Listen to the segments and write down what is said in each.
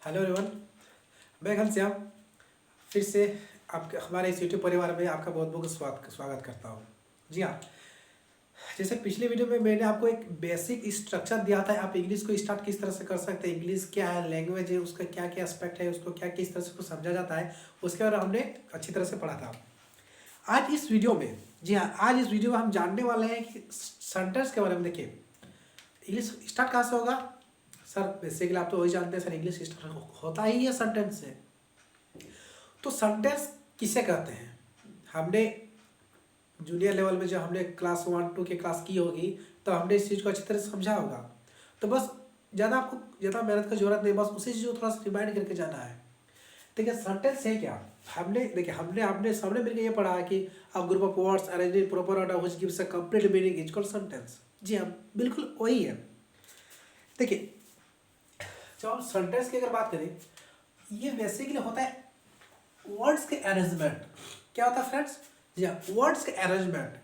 Hello everyone. मैं घनश्याम फिर से आपके हमारे इस यूट्यूब परिवार में आपका बहुत बहुत स्वागत करता हूँ। जी हाँ, जैसे पिछले वीडियो में मैंने आपको एक बेसिक स्ट्रक्चर दिया था, आप इंग्लिश को स्टार्ट किस तरह से कर सकते हैं, इंग्लिश क्या है, लैंग्वेज है, उसका क्या क्या एस्पेक्ट है, उसको क्या किस तरह से उसको समझा जाता है, उसके बारे में हमने अच्छी तरह से पढ़ा था। आज इस वीडियो में, जी हाँ, आज इस वीडियो में हम जानने वाले हैं कि सेंटेंस के बारे में। देखिए, इंग्लिश स्टार्ट कहाँ से होगा सर? बेसिकली आप तो वही जानते हैं सर, इंग्लिश स्टार्ट होता ही है सेंटेंस से। तो सेंटेंस किसे कहते हैं? हमने जूनियर लेवल में जब हमने क्लास 1 2 की क्लास की होगी तो हमने इस चीज़ को अच्छी तरह से समझा होगा। तो बस ज़्यादा आपको ज़्यादा मेहनत की जरूरत नहीं, बस उसी चीज़ को थोड़ा सा रिमाइंड करके जाना है। ठीक है, सेंटेंस है क्या? हमने देखिए, हमने आपने सामने मिलकर ये पढ़ा है कि a group of words arranged in proper order which gives a complete meaning is called sentence. जी हाँ, बिल्कुल वही है। देखिए, जब हम सेंटेंस की अगर बात करें, ये बेसिकली होता है वर्ड्स के अरेंजमेंट। क्या होता है फ्रेंड्स? जी हाँ, वर्ड्स के अरेंजमेंट।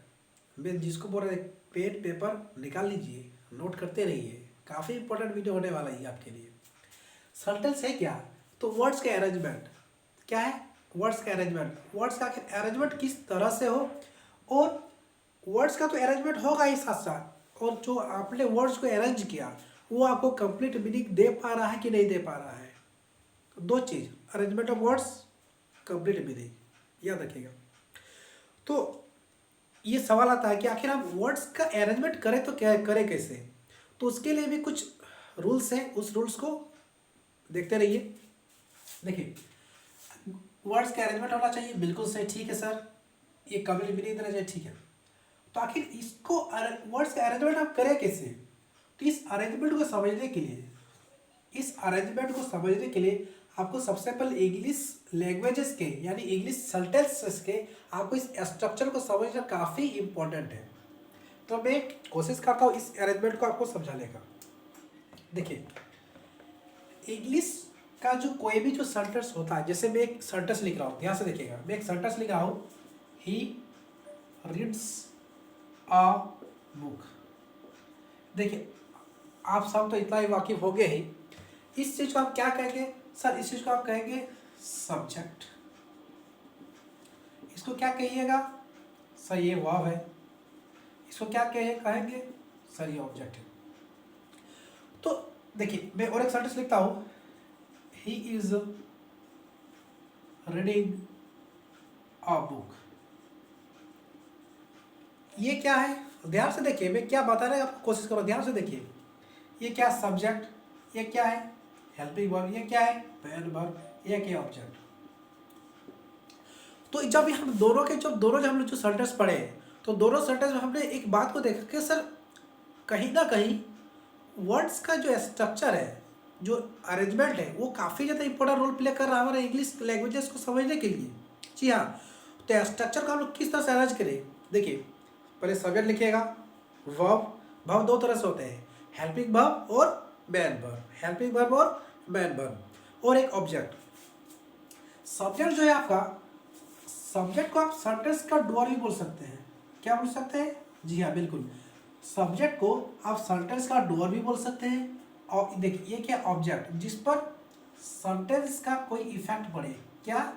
मैं जिसको बोल रहे, पेन पेपर निकाल लीजिए, नोट करते रहिए, काफ़ी इंपॉर्टेंट वीडियो होने वाला है आपके लिए। सेंटेंस है क्या? तो वर्ड्स के अरेंजमेंट। क्या है? वर्ड्स का अरेंजमेंट। वर्ड्स का आखिर अरेंजमेंट किस तरह से हो, और वर्ड्स का तो अरेंजमेंट होगा ही साथ साथ, और जो आपने वर्ड्स को अरेंज किया वो आपको कंप्लीट मीनिंग दे पा रहा है कि नहीं दे पा रहा है। तो दो चीज़, arrangement of words, complete meaning, याद रखिएगा। तो ये सवाल आता है कि आखिर हम वर्ड्स का अरेंजमेंट करें तो क्या करें कैसे? तो उसके लिए भी कुछ रूल्स हैं, उस रूल्स को देखते रहिए। देखिए, वर्ड्स का अरेंजमेंट होना चाहिए, बिल्कुल सही, ठीक है सर। ये कंप्लीट मीनिंग देना चाहिए, ठीक है। तो आखिर इसको वर्ड्स का अरेंजमेंट हम करें कैसे? तो इस अरेंजमेंट को समझने के लिए आपको सबसे पहले इंग्लिश लैंग्वेजेस के यानी इंग्लिश सेंटेंसेस के आपको इस स्ट्रक्चर को समझना काफ़ी इंपॉर्टेंट है। तो मैं कोशिश करता हूँ इस अरेंजमेंट को आपको समझाने का। देखिए, इंग्लिश का जो कोई भी जो सेंटेंस होता है, जैसे मैं एक सेंटेंस लिख रहा हूँ, ध्यान से देखिएगा, मैं एक सेंटेंस लिख रहा हूँ, ही रीड्स अ बुक। देखिए, आप सब तो इतना ही वाकिफ हो गए ही, इस चीज़ को आप क्या कहेंगे सर? इस चीज़ को आप कहेंगे सब्जेक्ट। इसको क्या कहिएगा सर? ये वर्ब है। इसको क्या कहेंगे सर? ये ऑब्जेक्ट है। तो देखिए, मैं और एक सेंटेंस लिखता हूँ, he is reading a book. ये क्या है? ध्यान से देखिए, मैं क्या बताने का कोशिश करो, ध्यान से देखिए। ये क्या सब्जेक्ट, ये क्या है हेल्पिंग वर्ब, ये क्या है मेन वर्ब, ये क्या ऑब्जेक्ट। तो जब हम दोनों के जब हम लोग जो सेंटेंस पढ़े, तो दोनों सेंटेंस में हमने एक बात को देखा कि सर कहीं ना कहीं वर्ड्स का जो स्ट्रक्चर है, जो अरेंजमेंट है, वो काफ़ी ज़्यादा इंपॉर्टेंट रोल प्ले कर रहा है हमारे इंग्लिश लैंग्वेजेस को समझने के लिए। जी हाँ, तो स्ट्रक्चर को हम लोग किस तरह से अरेंज करें? देखिए, पहले सब्जेक्ट लिखिएगा, वर्ब। वर्ब दो तरह से होते हैं, हेल्पिंग वर्ब और मेन वर्ब। हेल्पिंग वर्ब और मेन वर्ब, और एक ऑब्जेक्ट। सब्जेक्ट जो है आपका, सब्जेक्ट को आप सेंटेंस का डोर भी बोल सकते हैं। क्या बोल सकते हैं? जी हाँ, बिल्कुल, सब्जेक्ट को आप सेंटेंस का डोर भी बोल सकते हैं। और देखिए, ये क्या ऑब्जेक्ट, जिस पर सेंटेंस का कोई इफेक्ट पड़े, क्या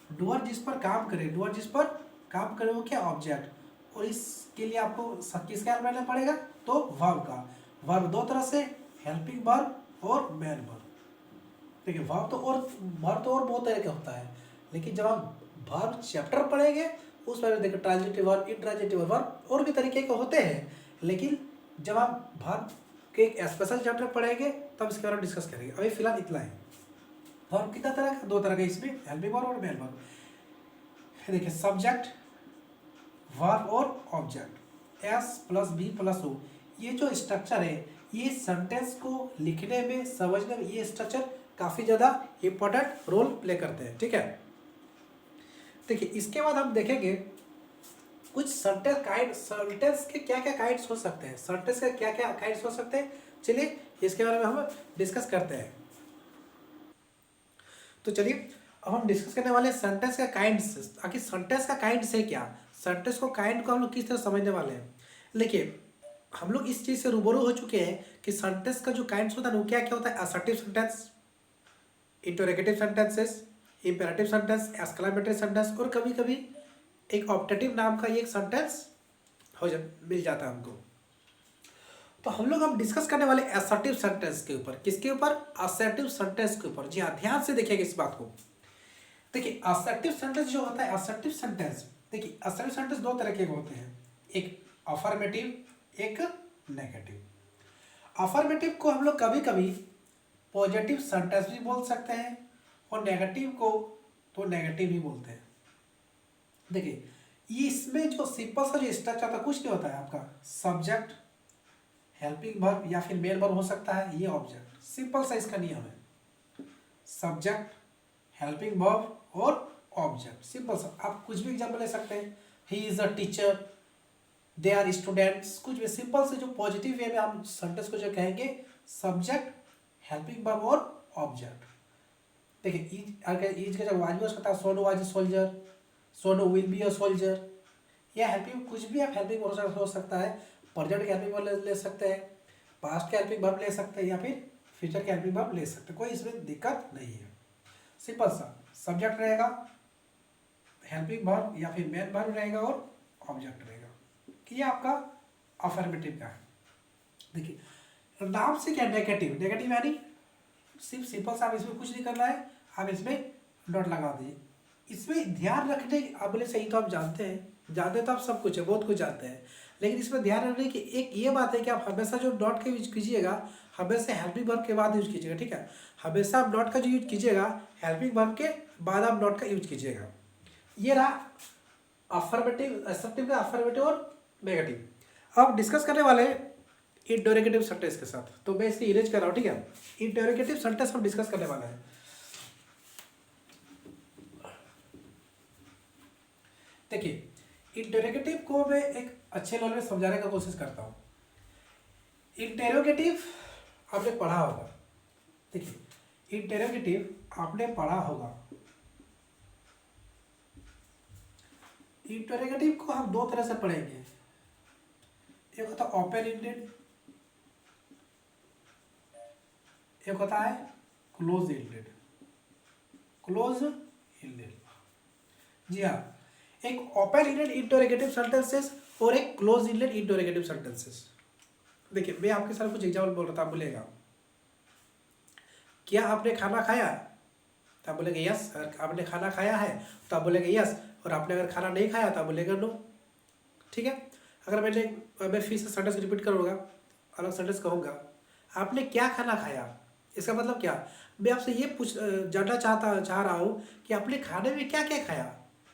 डोर जिस पर काम करे, डोर जिस पर काम करे, वो क्या ऑब्जेक्ट। और इसके लिए आपको किसका हेल्प लेना पड़ेगा? तो वर्ब का। वर्ब दो तरह से, हेल्पिंग वर्ब और मेन वर्ब। देखिए, वर्ब तो और बहुत तरह का होता है, लेकिन जब आप वर्ब चैप्टर पढ़ेंगे उस पर देखिए, ट्रांजिटिव वर्ब, इंट्रांजिटिव वर्ब और भी तरीके के होते हैं, लेकिन जब आप वर्ब के एक स्पेशल चैप्टर पढ़ेंगे तब इसके बारे में डिस्कस करेंगे। अभी फिलहाल इतना ही। वर्ब कितना तरह का? दो तरह का, इसमें हेल्पिंग वर्ब और मेन वर्ब। देखिए, सब्जेक्ट, वर्ब और object, S plus B plus O, ये जो स्ट्रक्चर है, ये सेंटेंस को लिखने में, समझने में, ये स्ट्रक्चर काफ़ी ज़्यादा इंपॉर्टेंट रोल प्ले करते हैं। ठीक है, देखिए, इसके बाद हम देखेंगे कुछ सेंटेंस के क्या क्या काइंड्स हो सकते हैं, सेंटेंस के क्या क्या काइंड्स हो सकते हैं। चलिए, इसके बारे में हम डिस्कस करते हैं। तो चलिए, अब हम डिस्कस करने वाले हैं सेंटेंस का काइंड्स। आखिर सेंटेंस का काइंड्स है क्या? सेंटेंस को काइंड को हम लोग किस तरह समझने वाले हैं? देखिए, हम लोग इस चीज़ से रूबरू हो चुके हैं कि सेंटेंस का जो काइंड्स होता है वो क्या क्या होता है। Assertive sentence, interrogative sentences, imperative sentence, exclamatory sentence और कभी कभी एक ऑप्टेटिव नाम का ये एक सेंटेंस मिल जाता है हमको। तो हम लोग अब डिस्कस करने वाले असर्टिव सेंटेंस के ऊपर। किसके ऊपर? असर्टिव सेंटेंस के ऊपर। जी हाँ, ध्यान से देखिएगा इस बात को। देखिए असर्टिव सेंटेंस जो होता है, असर्टिव सेंटेंस, देखिए असर्टिव सेंटेंस दो तरह के होते हैं, एक अफर्मेटिव, एक नेगेटिव। अफर्मेटिव को हम लोग कभी कभी पॉजिटिव सेंटेंस भी बोल सकते हैं और नेगेटिव को तो नेगेटिव ही बोलते हैं। देखिए ये इसमें जो सिंपल सा जो स्ट्रक्चर था, कुछ नहीं होता है आपका सब्जेक्ट, हेल्पिंग वर्ब या फिर मेन वर्ब हो सकता है, ये ऑब्जेक्ट। सिंपल सा इसका नियम है, सब्जेक्ट, हेल्पिंग वर्ब और ऑब्जेक्ट। सिंपल सा, आप कुछ भी एग्जाम्पल ले सकते हैं। He is a teacher, they are students, कुछ भी सिंपल से जो पॉजिटिव वे में हम सेंटेंस को जो कहेंगे, सब्जेक्ट, हेल्पिंग वर्ब और ऑब्जेक्ट। देखिए अगर ईज का जब वाज हो सकता है, Sonu was a soldier, Sonu will be a soldier, या हेल्पिंग कुछ भी आप हेल्पिंग हो सकता है। प्रेजेंट के हेल्पिंग वर्ब ले सकते हैं, पास्ट के हेल्पिंग वर्ब ले सकते हैं, या फिर फ्यूचर के हेल्पिंग वर्ब ले सकते हैं। कोई इसमें दिक्कत नहीं है। सिंपल सा सब्जेक्ट रहेगा, हेल्पिंग वर्ब या फिर मेन वर्ब रहेगा और ऑब्जेक्ट रहेगा। कि ये आपका अफर्मेटिव का है। देखिए नाम से क्या नेगेटिव, नेगेटिव यानी सिर्फ सिंपल सा, आप इसमें कुछ नहीं करना है, आप इसमें डॉट लगा दीजिए। इसमें ध्यान रखने, आप बोले सही तो आप जानते हैं, जानते तो आप सब कुछ है, बहुत कुछ जानते हैं, लेकिन इसमें ध्यान रखने की एक ये बात है कि आप हमेशा जो डॉट का यूज कीजिएगा, हमेशा हेल्पिंग वर्ब के बाद यूज कीजिएगा। ठीक है, हमेशा आप डॉट का जो यूज कीजिएगा, हेल्पिंग वर्ब के बाद आप डॉट का यूज कीजिएगा। ये रहा अफर्मेटिव, असर्टिव का अफर्मेटिव और नेगेटिव। अब डिस्कस करने वाले इंटरोगेटिव सेंटेंस के साथ, तो मैं इसकी इरेज कर रहा हूँ। ठीक है, इंटरोगेटिव सेंटेंस हम डिस्कस करने वाला है। देखिए इंटरोगेटिव को मैं एक अच्छे लेवल में समझाने का कोशिश करता हूँ। इंटरोगेटिव आपने पढ़ा होगा, देखिए इंटरोगेटिव आपने पढ़ा होगा। इंटरोगेटिव को हम दो तरह से पढ़ेंगे, एक होता है ओपन एंडेड, एक होता है क्लोज एंडेड। क्लोज एंडेड, जी हाँ, एक ओपन एंडेड इंटरोगेटिव सेंटेंसेस और एक क्लोज एंडेड इंटरोगेटिव सेंटेंसेस। देखिए मैं आपके साथ कुछ एग्जाम्पल बोल रहा था, आप बोलेगा क्या आपने खाना खाया, तो आप बोलेंगे यस। अगर आपने खाना खाया है तो आप बोलेंगे यस, और आपने अगर खाना नहीं खाया तो आप बोलेगा नो। ठीक है, अगर मैं फिर से सेंटेंस रिपीट करूँगा, अलग सेंटेंस कहूँगा, आपने क्या खाना खाया, इसका मतलब क्या, मैं आपसे ये जानना चाह रहा हूँ कि आपने खाने में क्या क्या खाया,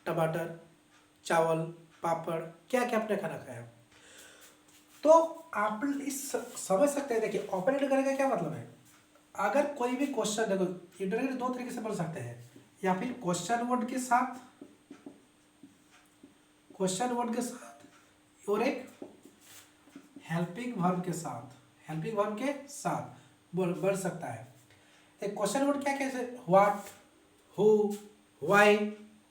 टमाटर, चावल, पापड़, क्या क्या आपने खाना खाया। तो आप इस समझ सकते हैं। देखिए ओपन एंडेड करने का क्या मतलब है, अगर कोई भी क्वेश्चन, देखो इंटरोगेटिव दो तरीके से बोल सकते हैं, या फिर क्वेश्चन वर्ड के साथ, क्वेश्चन वर्ड के साथ, और एक हेल्पिंग वर्ब के साथ, हेल्पिंग वर्ब के साथ बढ़ सकता है। एक क्वेश्चन वर्ड क्या कैसे, व्हाट, हु, व्हाई,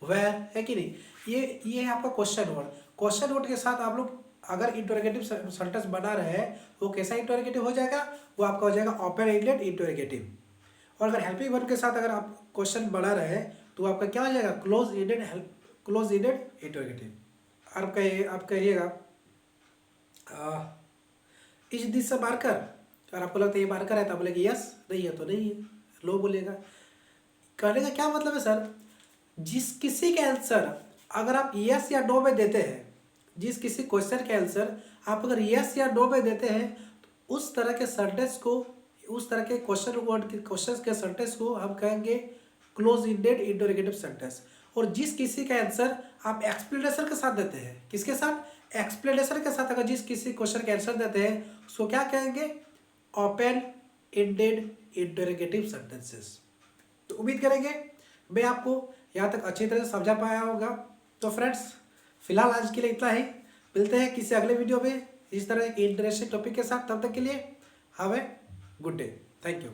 वेयर, है कि नहीं, ये है आपका क्वेश्चन वर्ड। क्वेश्चन वर्ड के साथ आप लोग अगर इंटरोगेटिव सेंटेंस बना रहे हैं, वो कैसा इंटरोगेटिव हो जाएगा, वो आपका हो जाएगा ओपन एंडेड इंटरोगेटिव। और अगर हेल्पिंग वर्ब के साथ अगर आप क्वेश्चन बना रहे हैं, तो आपका क्या हो जाएगा, close ended, close ended interrogative. आप कहिएगा इस दिस से मार्कर, अगर आपको लगता है ये मार्कर है तो बोलेंगे यस, नहीं है तो नहीं है, लो बोलेगा। कहने का क्या मतलब है सर, जिस किसी के आंसर अगर आप यस या नो में देते हैं, जिस किसी क्वेश्चन के आंसर आप अगर यस या नो में देते हैं, तो उस तरह के सेंटेंस को, उस तरह के क्वेश्चन के सेंटेंस को हम कहेंगे क्लोज एंडेड इंटरोगेटिव सेंटेंस। और जिस किसी का आंसर आप एक्सप्लेनेशन के साथ देते हैं, किसके साथ, एक्सप्लेनेशन के साथ, अगर जिस किसी क्वेश्चन के आंसर देते हैं, उसको क्या कहेंगे, ओपन एंडेड इंटरोगेटिव सेंटेंसेस। तो उम्मीद करेंगे मैं आपको यहाँ तक अच्छी तरह से समझा पाया होगा। तो फ्रेंड्स फिलहाल आज के लिए इतना ही, मिलते हैं किसी अगले वीडियो में इस तरह एक इंटरेस्टिंग टॉपिक के साथ। तब तक के लिए have a good day, thank you.